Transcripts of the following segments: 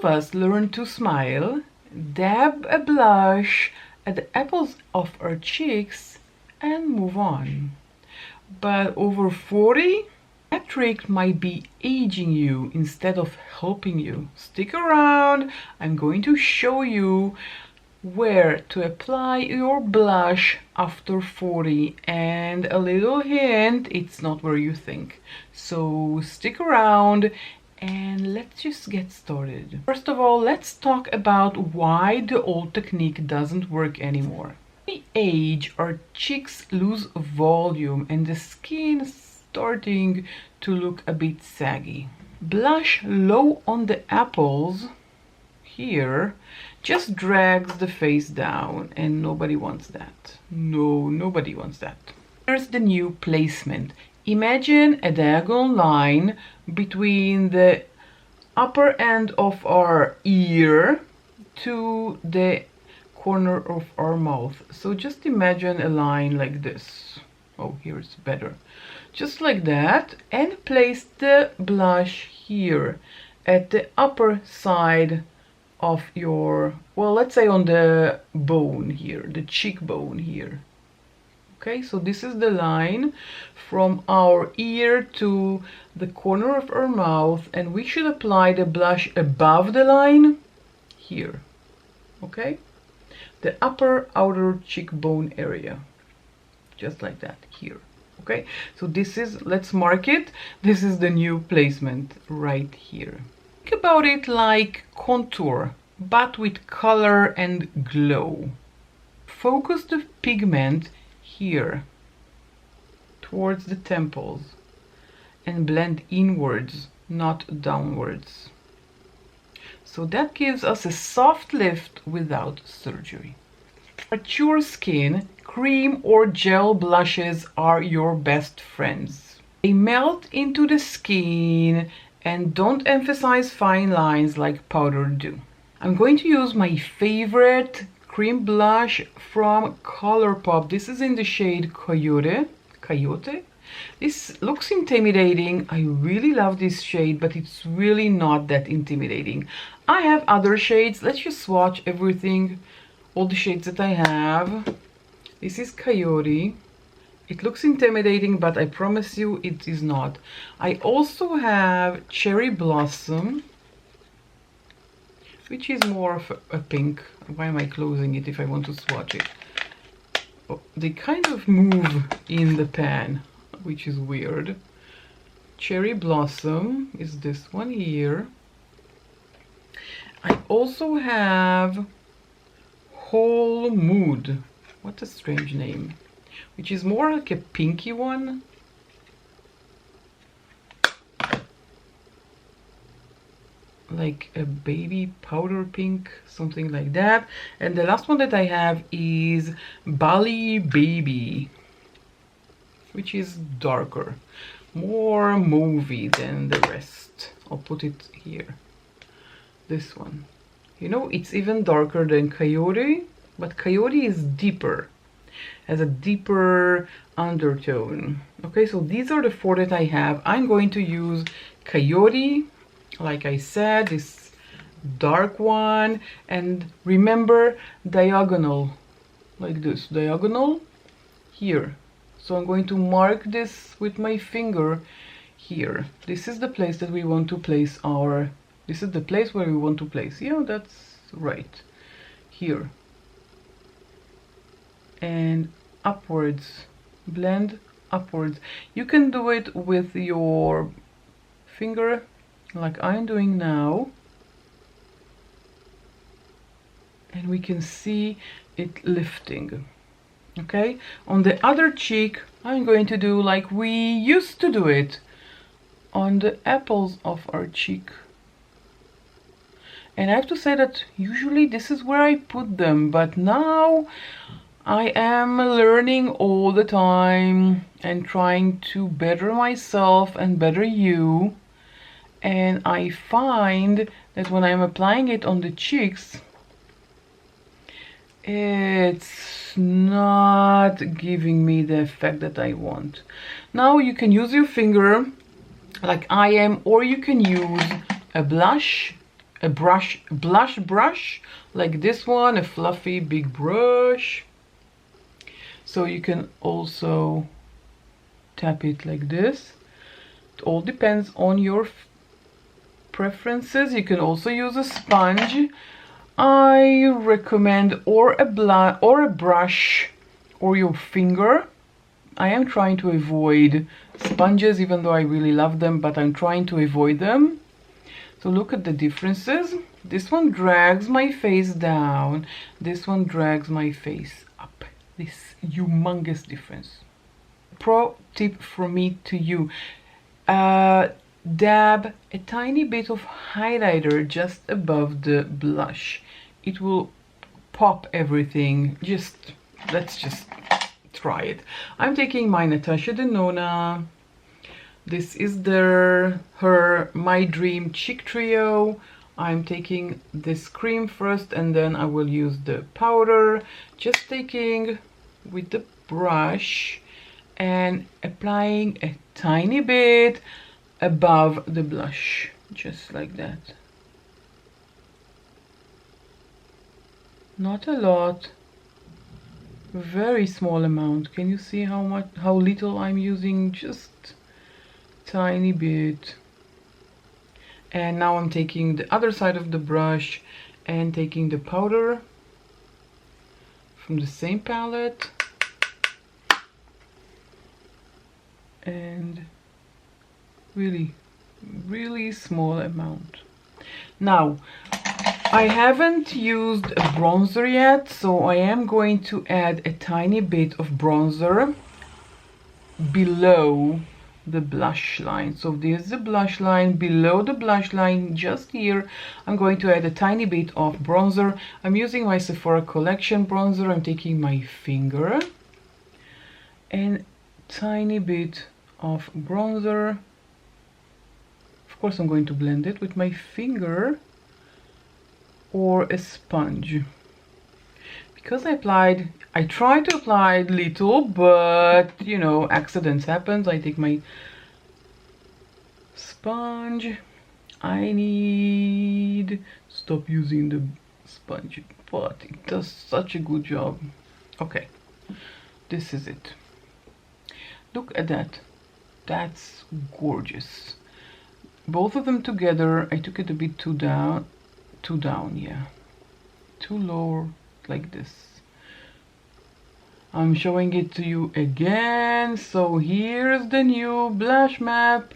of us learn to smile, dab a blush at the apples of our cheeks, and move on. But over 40, that trick might be aging you instead of helping you. Stick around, I'm going to show you where to apply your blush after 40, and a little hint, it's not where you think. So stick around and let's just get started. First of all, let's talk about why the old technique doesn't work anymore. As we age, our cheeks lose volume and the skin is starting to look a bit saggy. Blush low on the apples here just drags the face down, and nobody wants that. No, nobody wants that. Here's the new placement. Imagine a diagonal line between the upper end of our ear to the corner of our mouth. So just imagine a line like this. Oh, here's better. Just like that, and place the blush here at the upper side of your, well, let's say on the bone here, the cheekbone here. Okay, so this is the line from our ear to the corner of our mouth, and we should apply the blush above the line here. Okay, the upper outer cheekbone area, just like that here. Okay, so this is, let's mark it, this is the new placement right here. Think about it like contour, but with color and glow. Focus the pigment here towards the temples and blend inwards, not downwards. So that gives us a soft lift without surgery. Mature skin, cream or gel blushes are your best friends. They melt into the skin and don't emphasize fine lines like powder do. I'm going to use my favorite cream blush from ColourPop. This is in the shade Coyote. This looks intimidating. I really love this shade, but it's really not that intimidating. I have other shades. Let's just swatch everything, all the shades that I have. This is Coyote. It looks intimidating, but I promise you it is not. I also have Cherry Blossom, which is more of a pink. Why am I closing it if I want to swatch it? Oh, they kind of move in the pan, which is weird. Cherry Blossom is this one here. I also have Whole Mood. What a strange name. Which is more like a pinky one. Like a baby powder pink, something like that. And the last one that I have is Bali Baby, which is darker, more mauvey than the rest. I'll put it here. This one, you know, it's even darker than Coyote, but Coyote is deeper, has a deeper undertone. Okay, so these are the four that I have. I'm going to use Coyote, like I said, this dark one, and remember, diagonal, like this, diagonal here. So I'm going to mark this with my finger here. This is the place that we want to place our, this is the place where we want to place, yeah, that's right, here. And upwards, blend upwards. You can do it with your finger like I'm doing now, and we can see it lifting. Okay, on the other cheek I'm going to do like we used to do it on the apples of our cheek. And I have to say that usually this is where I put them, but now I am learning all the time and trying to better myself and better you. And I find that when I'm applying it on the cheeks, it's not giving me the effect that I want. Now you can use your finger like I am, or you can use a blush, a blush brush like this one, a fluffy big brush. So you can also tap it like this. It all depends on your preferences. You can also use a sponge. I recommend or a brush or your finger. I am trying to avoid sponges, even though I really love them, but I'm trying to avoid them. So look at the differences. This one drags my face down. This one drags my face up. This humongous difference. Pro tip from me to you. Dab a tiny bit of highlighter just above the blush. It will pop everything. Let's just try it. I'm taking my Natasha Denona. This is her My Dream Cheek Trio. I'm taking this cream first and then I will use the powder. Just taking with the brush and applying a tiny bit above the blush, just like that. Not a lot, very small amount. Can you see how little I'm using? Just tiny bit. And now I'm taking the other side of the brush and taking the powder from the same palette and really small amount. Now I haven't used a bronzer yet, so I am going to add a tiny bit of bronzer below the blush line. So there's the blush line. Below the blush line, just here, I'm going to add a tiny bit of bronzer. I'm using my Sephora collection bronzer. I'm taking my finger and tiny bit of bronzer. Of course, I'm going to blend it with my finger or a sponge. Because I tried to apply little, but you know, accidents happen. I take my sponge. I need stop using the sponge, but it does such a good job. Okay, this is it. Look at that. That's gorgeous. Both of them together. I took it a bit too down, yeah, too low, like this. I'm showing it to you again. So here's the new blush map.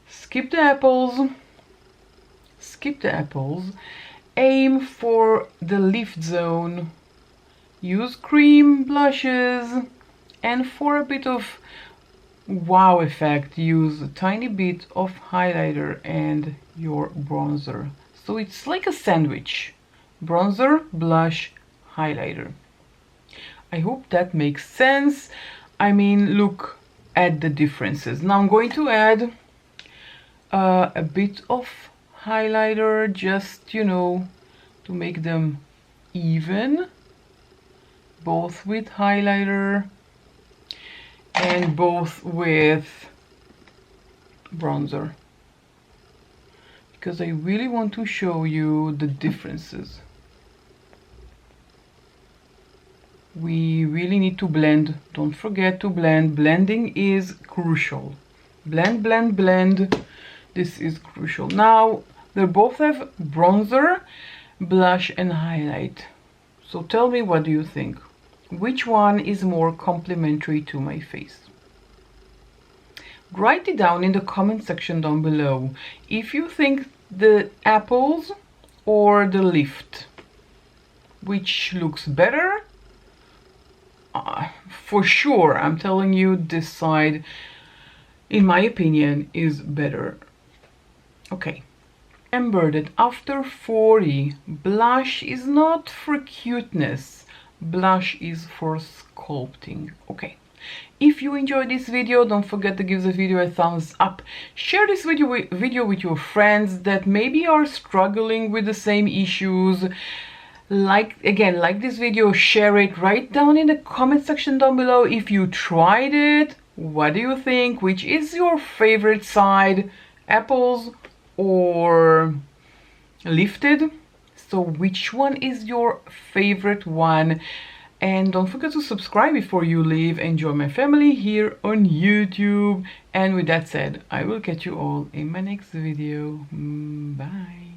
Skip the apples. Skip the apples. Aim for the lift zone. Use cream blushes. And for a bit of wow effect, use a tiny bit of highlighter and your bronzer. So it's like a sandwich. Bronzer, blush, highlighter. I hope that makes sense. I mean, look at the differences. Now I'm going to add a bit of highlighter, just, you know, to make them even, both with highlighter and both with bronzer, because I really want to show you the differences. We really need to blend. Don't forget to blend. Blending is crucial. Blend, blend, blend. This is crucial. Now they both have bronzer, blush and highlight. So tell me, what do you think? Which one is more complementary to my face? Write it down in the comment section down below. If you think the apples or the lift, which looks better, for sure, I'm telling you, this side, in my opinion, is better. Okay. Remember that after 40, blush is not for cuteness. Blush is for sculpting. Okay. If you enjoyed this video, don't forget to give the video a thumbs up. Share this video with your friends that maybe are struggling with the same issues. Like this video, share it, write down in the comment section down below if you tried it. What do you think? Which is your favorite side? Apples or lifted. So which one is your favorite one? And don't forget to subscribe before you leave and join my family here on YouTube. And with that said, I will catch you all in my next video. Bye.